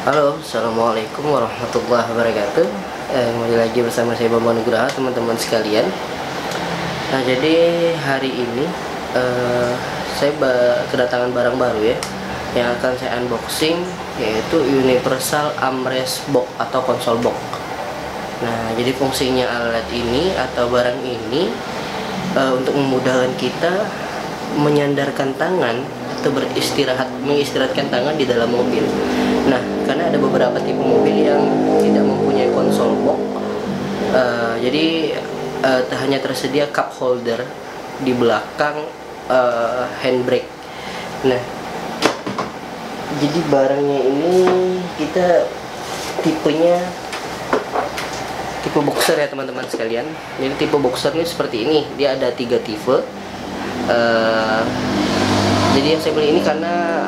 Halo, assalamualaikum warahmatullahi wabarakatuh. Kembali lagi bersama saya Bambang Nugraha, teman-teman sekalian. Nah, jadi hari ini saya kedatangan barang baru ya, yang akan saya unboxing, yaitu Universal Armrest Box atau konsol box. Nah, jadi fungsinya alat ini atau barang ini untuk memudahkan kita menyandarkan tangan atau mengistirahatkan tangan di dalam mobil. Nah, karena ada beberapa tipe mobil yang tidak mempunyai konsol box, jadi hanya tersedia cup holder di belakang handbrake. Nah, jadi barangnya ini kita tipenya tipe boxer ya teman-teman sekalian. Jadi tipe boxer ini seperti ini, dia ada 3 tipe. Jadi yang saya beli ini karena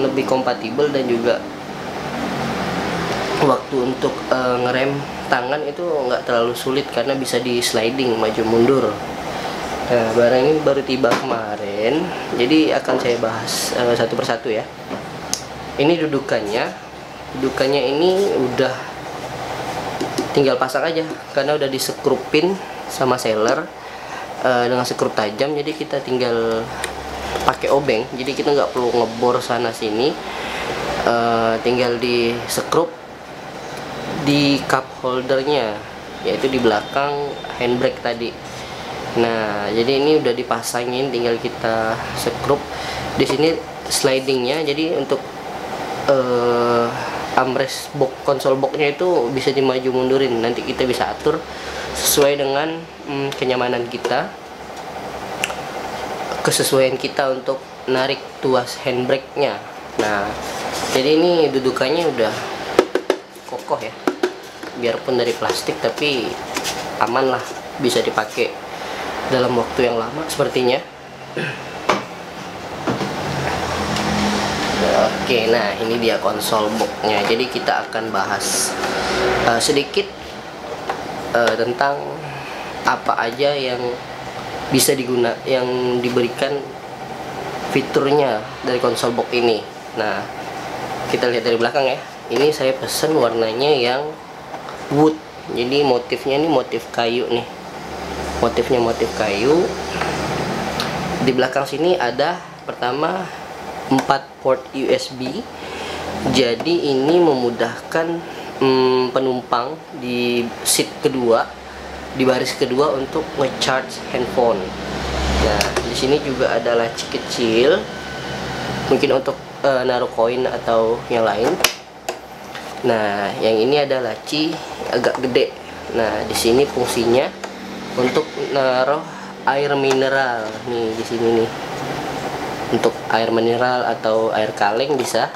lebih kompatibel dan juga waktu untuk ngerem tangan itu nggak terlalu sulit karena bisa di sliding maju mundur. Nah, barang ini baru tiba kemarin, jadi akan saya bahas satu persatu ya. Ini dudukannya ini udah tinggal pasang aja karena udah disekrupin sama seller dengan sekrup tajam, jadi kita tinggal pakai obeng, jadi kita nggak perlu ngebor sana sini, tinggal di sekrup di cup holdernya, yaitu di belakang handbrake tadi. Nah, jadi ini udah dipasangin, tinggal kita sekrup. Di sini slidingnya, jadi untuk armrest box konsol boxnya itu bisa dimaju mundurin, nanti kita bisa atur sesuai dengan kenyamanan kita, kesesuaian kita untuk narik tuas handbrake-nya. Nah, jadi ini dudukannya udah kokoh ya, biarpun dari plastik tapi aman lah, bisa dipakai dalam waktu yang lama sepertinya. Oke, nah ini dia konsol box-nya. Jadi kita akan bahas sedikit tentang apa aja yang bisa yang diberikan fiturnya dari konsol box ini. Nah, kita lihat dari belakang ya. Ini saya pesen warnanya yang wood. Jadi motifnya ini motif kayu nih. Motifnya motif kayu. Di belakang sini ada pertama 4 port USB. Jadi ini memudahkan penumpang di seat kedua, di baris kedua untuk nge-charge handphone. Nah, di sini juga ada laci kecil, mungkin untuk naruh koin atau yang lain. Nah, yang ini ada laci agak gede. Nah, di sini fungsinya untuk naruh air mineral nih, di sini nih. Untuk air mineral atau air kaleng bisa.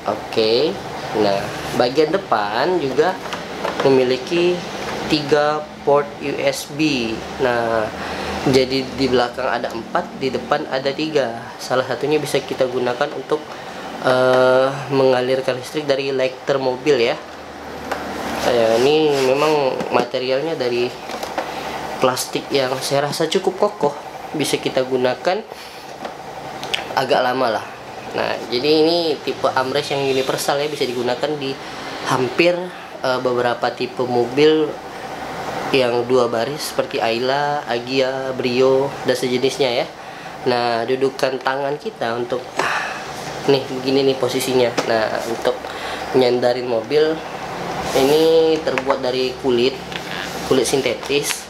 Oke. Nah, bagian depan juga memiliki 3 port USB. Nah, jadi di belakang ada 4, di depan ada 3. Salah satunya bisa kita gunakan untuk mengalirkan listrik dari lighter mobil ya. Ini memang materialnya dari plastik yang saya rasa cukup kokoh, bisa kita gunakan agak lama lah. Nah, jadi ini tipe armrest yang universal ya, bisa digunakan di hampir beberapa tipe mobil yang 2 baris seperti Ayla, Agya, Brio dan sejenisnya ya. Nah, dudukan tangan kita untuk nih begini nih posisinya. Nah, untuk nyandarin mobil ini terbuat dari kulit sintetis,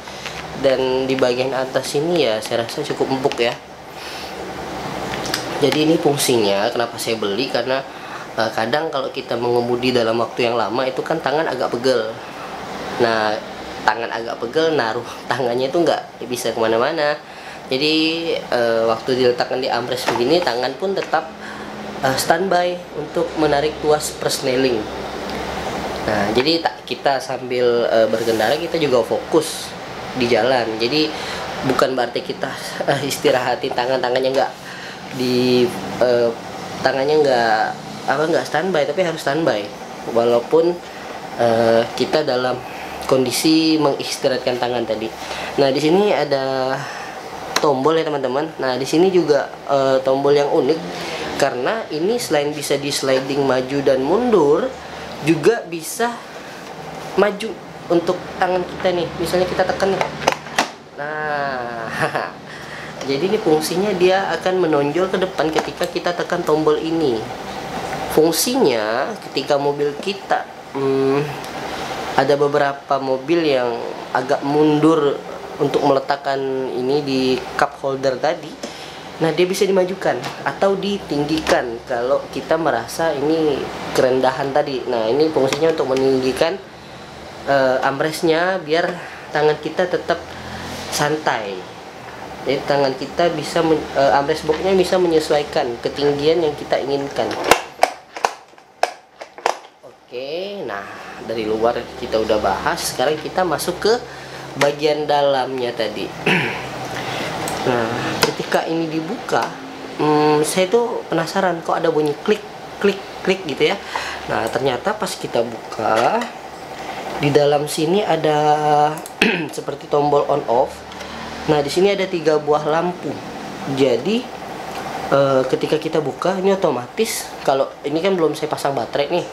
dan di bagian atas ini ya saya rasa cukup empuk ya. Jadi ini fungsinya kenapa saya beli, karena kadang kalau kita mengemudi dalam waktu yang lama itu kan tangan agak pegel. Nah, tangan agak pegel, naruh tangannya itu nggak bisa kemana-mana. Jadi waktu diletakkan di armrest begini, tangan pun tetap standby untuk menarik tuas persneling. Nah, jadi kita sambil berkendara kita juga fokus di jalan. Jadi bukan berarti kita istirahatin tangannya nggak di tangannya nggak standby, tapi harus standby walaupun kita dalam kondisi mengistirahatkan tangan tadi. Nah, di sini ada tombol ya teman-teman. Nah, di sini juga tombol yang unik karena ini selain bisa di sliding maju dan mundur, juga bisa maju untuk tangan kita nih. Misalnya kita tekan nih, nah jadi ini fungsinya dia akan menonjol ke depan ketika kita tekan tombol ini. Fungsinya ketika mobil kita ada beberapa mobil yang agak mundur untuk meletakkan ini di cup holder tadi. Nah, dia bisa dimajukan atau ditinggikan kalau kita merasa ini kerendahan tadi. Nah, ini fungsinya untuk meninggikan armrestnya biar tangan kita tetap santai. Jadi tangan kita bisa armrest boxnya bisa menyesuaikan ketinggian yang kita inginkan. Oke, nah dari luar kita udah bahas. Sekarang kita masuk ke bagian dalamnya tadi. Nah, ketika ini dibuka, saya tuh penasaran kok ada bunyi klik klik klik gitu ya. Nah, ternyata pas kita buka, di dalam sini ada seperti tombol on off. Nah, di sini ada 3 buah lampu. Jadi ketika kita buka, ini otomatis, kalau ini kan belum saya pasang baterai nih.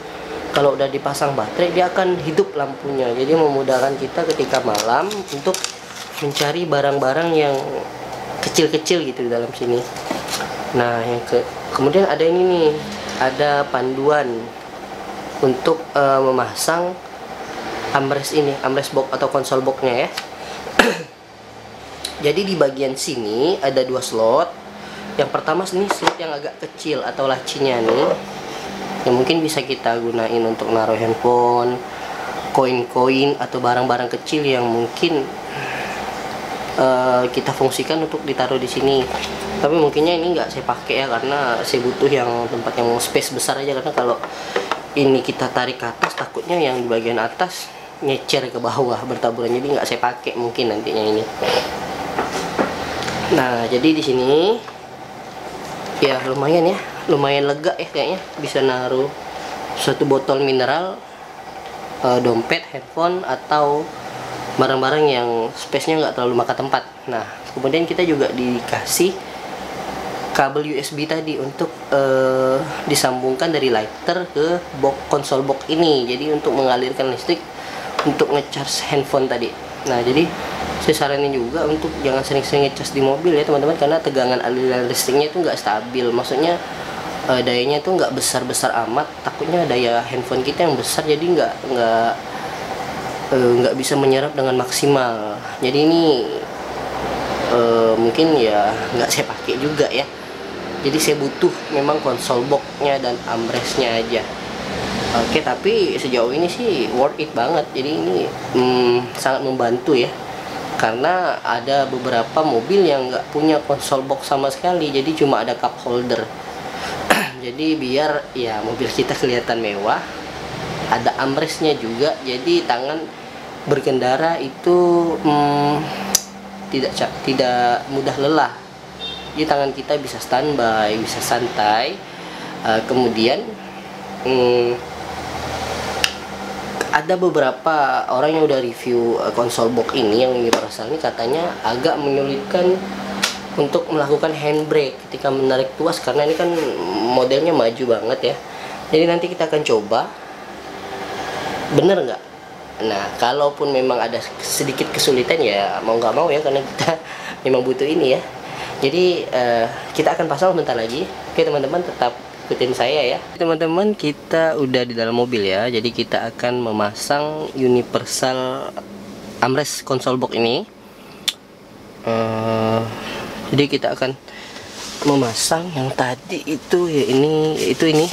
Kalau udah dipasang baterai, dia akan hidup lampunya. Jadi memudahkan kita ketika malam untuk mencari barang-barang yang kecil-kecil gitu di dalam sini. Nah, kemudian ada ini nih, ada panduan untuk memasang armrest ini, armrest box atau konsol boxnya ya. Jadi di bagian sini ada 2 slot. Yang pertama ini slot yang agak kecil atau lacinya nih, yang mungkin bisa kita gunain untuk naruh handphone, koin-koin atau barang-barang kecil yang mungkin kita fungsikan untuk ditaruh di sini. Tapi mungkinnya ini nggak saya pakai ya, karena saya butuh yang tempat yang space besar aja. Karena kalau ini kita tarik ke atas, takutnya yang di bagian atas nyecer ke bawah bertaburan. Jadi nggak saya pakai mungkin nantinya ini. Nah, jadi di sini ya lumayan ya, lumayan lega ya kayaknya. Bisa naruh 1 botol mineral, dompet, handphone, atau barang-barang yang space-nya nggak terlalu makan tempat. Nah, kemudian kita juga dikasih kabel USB tadi untuk disambungkan dari lighter ke konsol box ini. Jadi untuk mengalirkan listrik untuk ngecharge handphone tadi. Nah, jadi saya saranin juga untuk jangan sering-sering ngecas di mobil ya teman-teman, karena tegangan aliran listriknya itu nggak stabil. Maksudnya dayanya itu nggak besar-besar amat. Takutnya daya handphone kita yang besar, jadi nggak bisa menyerap dengan maksimal. Jadi ini mungkin ya nggak saya pakai juga ya. Jadi saya butuh memang konsol boxnya dan armrestnya aja. Oke, tapi sejauh ini sih worth it banget. Jadi ini sangat membantu ya, karena ada beberapa mobil yang nggak punya konsol box sama sekali, jadi cuma ada cup holder. Jadi biar ya mobil kita kelihatan mewah, ada armrestnya juga, jadi tangan berkendara itu tidak mudah lelah. Jadi tangan kita bisa standby, bisa santai. Kemudian ada beberapa orang yang udah review konsol box ini yang universal ini, katanya agak menyulitkan untuk melakukan handbrake ketika menarik tuas, karena ini kan modelnya maju banget ya. Jadi nanti kita akan coba bener nggak. Nah, kalaupun memang ada sedikit kesulitan ya mau nggak mau ya, karena kita memang butuh ini ya. Jadi kita akan pasang sebentar lagi. Oke teman-teman, tetap ikutin saya ya. Teman-teman, kita udah di dalam mobil ya. Jadi kita akan memasang universal armrest konsol box ini. Jadi kita akan memasang yang tadi itu ya, ini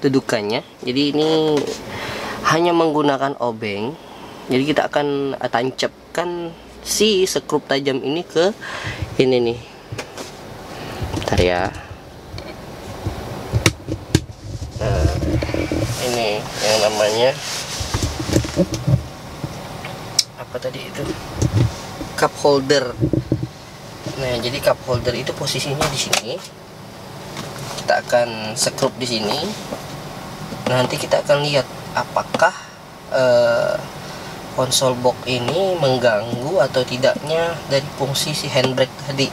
dudukannya. Jadi ini hanya menggunakan obeng. Jadi kita akan tancapkan si skrup tajam ini ke ini nih. Bentar ya. Nah, ini yang namanya apa tadi itu? Cup holder. Nah, jadi cup holder itu posisinya di sini. Kita akan skrup di sini. Nanti kita akan lihat apakah konsol box ini mengganggu atau tidaknya dari fungsi si handbrake tadi.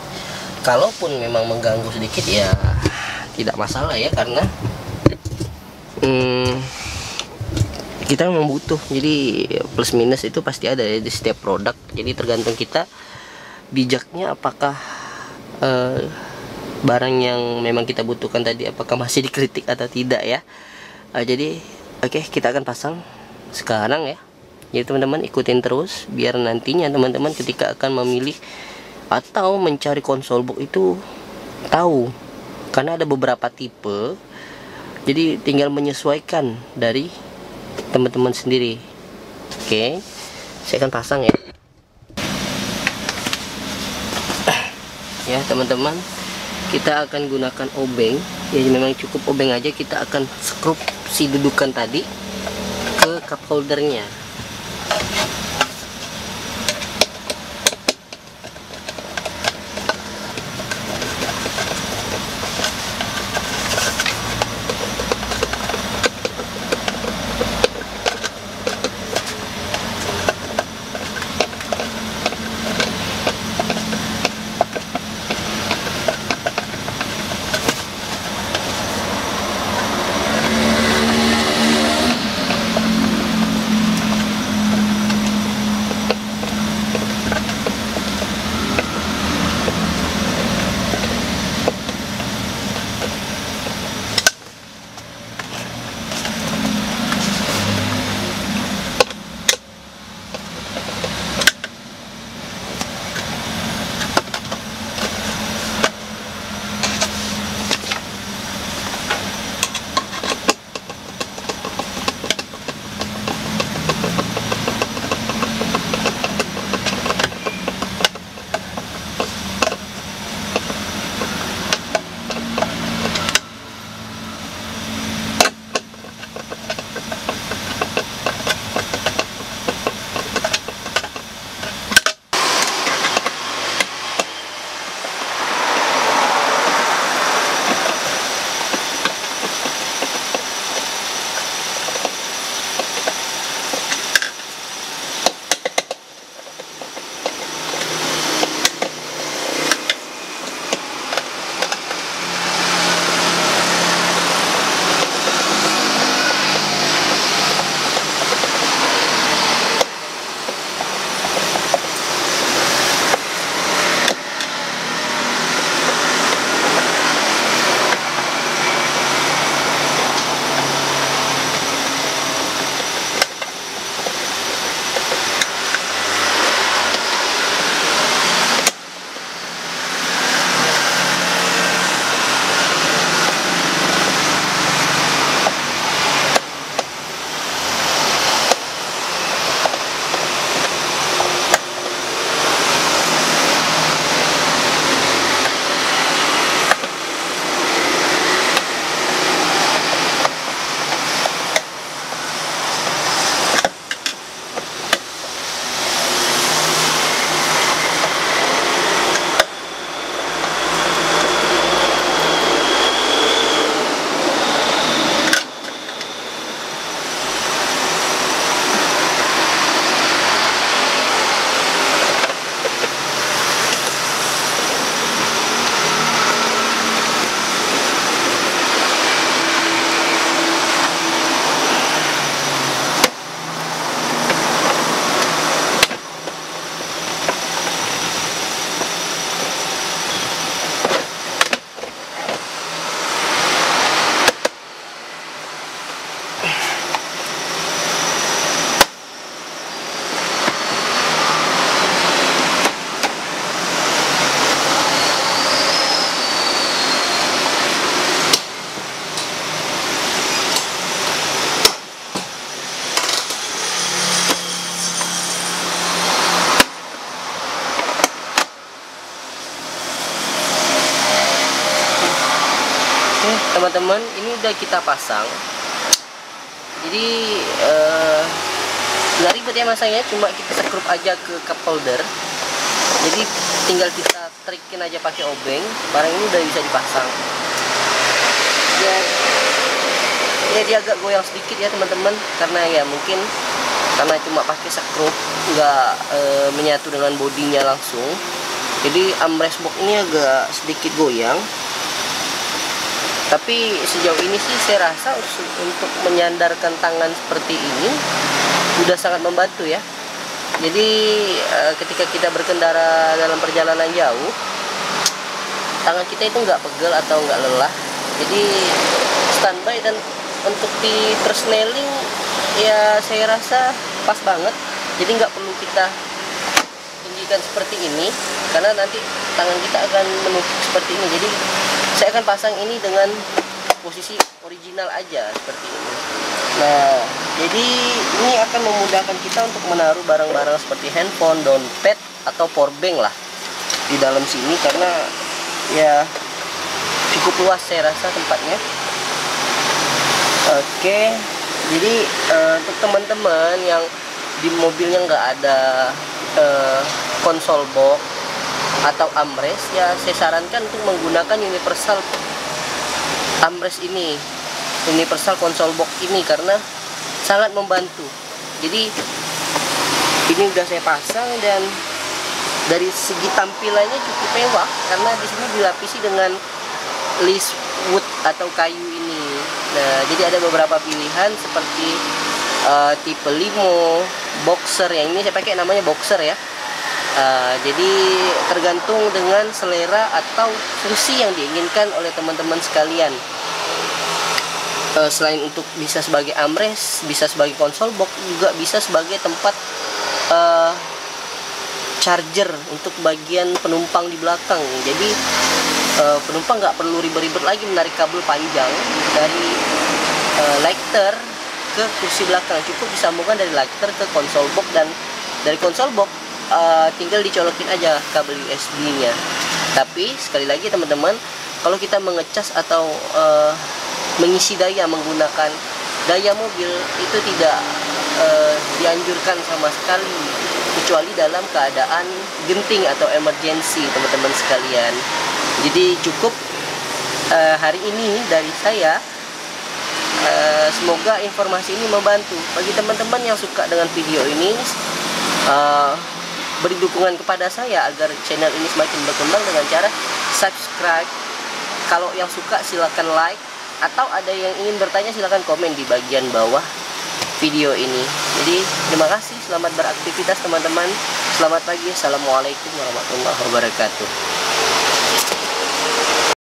Kalaupun memang mengganggu sedikit ya tidak masalah ya, karena kita memang butuh. Jadi plus minus itu pasti ada ya di setiap produk. Jadi tergantung kita bijaknya, apakah barang yang memang kita butuhkan tadi apakah masih dikritik atau tidak ya. Jadi oke, kita akan pasang sekarang ya. Jadi teman-teman ikutin terus biar nantinya teman-teman ketika akan memilih atau mencari konsol box itu tahu, karena ada beberapa tipe. Jadi tinggal menyesuaikan dari teman-teman sendiri. Oke, saya akan pasang ya. Ya teman-teman, kita akan gunakan obeng. Ya memang cukup obeng aja. Kita akan skrup si dudukan tadi ke cup holdernya. Teman-teman, ini udah kita pasang. Jadi nggak ribet ya masangnya, cuma kita skrup aja ke cup holder. Jadi tinggal kita trikin aja pakai obeng, barang ini udah bisa dipasang. Ya dia agak goyang sedikit ya teman-teman, karena ya mungkin karena cuma pakai skrup, nggak menyatu dengan bodinya langsung. Jadi armrest box ini agak sedikit goyang. Tapi sejauh ini sih saya rasa untuk menyandarkan tangan seperti ini sudah sangat membantu ya. Jadi ketika kita berkendara dalam perjalanan jauh, tangan kita itu nggak pegel atau nggak lelah. Jadi standby, dan untuk di persneling ya saya rasa pas banget. Jadi nggak perlu kita tinggikan seperti ini, karena nanti tangan kita akan menumpuk seperti ini. Jadi saya akan pasang ini dengan posisi original aja seperti ini. Nah, jadi ini akan memudahkan kita untuk menaruh barang-barang seperti handphone, dompet, atau powerbank lah di dalam sini, karena ya cukup luas saya rasa tempatnya. Oke, jadi untuk teman-teman yang di mobilnya nggak ada konsol box atau armrest, ya saya sarankan untuk menggunakan universal armrest ini, universal konsol box ini, karena sangat membantu. Jadi ini udah saya pasang, dan dari segi tampilannya cukup mewah karena di sini dilapisi dengan list wood atau kayu ini. Nah, jadi ada beberapa pilihan seperti tipe limo, boxer. Yang ini saya pakai namanya boxer ya. Jadi tergantung dengan selera atau fungsi yang diinginkan oleh teman-teman sekalian. Selain untuk bisa sebagai armrest, bisa sebagai konsol box, juga bisa sebagai tempat charger untuk bagian penumpang di belakang. Jadi penumpang nggak perlu ribet-ribet lagi menarik kabel panjang dari lighter ke kursi belakang. Cukup disambungkan dari lighter ke konsol box, dan dari konsol box tinggal dicolokin aja kabel USB-nya. Tapi sekali lagi teman-teman, kalau kita mengecas atau mengisi daya menggunakan daya mobil, itu tidak dianjurkan sama sekali, kecuali dalam keadaan genting atau emergency teman-teman sekalian. Jadi cukup hari ini dari saya. Semoga informasi ini membantu bagi teman-teman yang suka dengan video ini. Beri dukungan kepada saya agar channel ini semakin berkembang dengan cara subscribe. Kalau yang suka silakan like, atau ada yang ingin bertanya silakan komen di bagian bawah video ini. Jadi terima kasih, selamat beraktivitas teman-teman. Selamat pagi, assalamualaikum warahmatullahi wabarakatuh.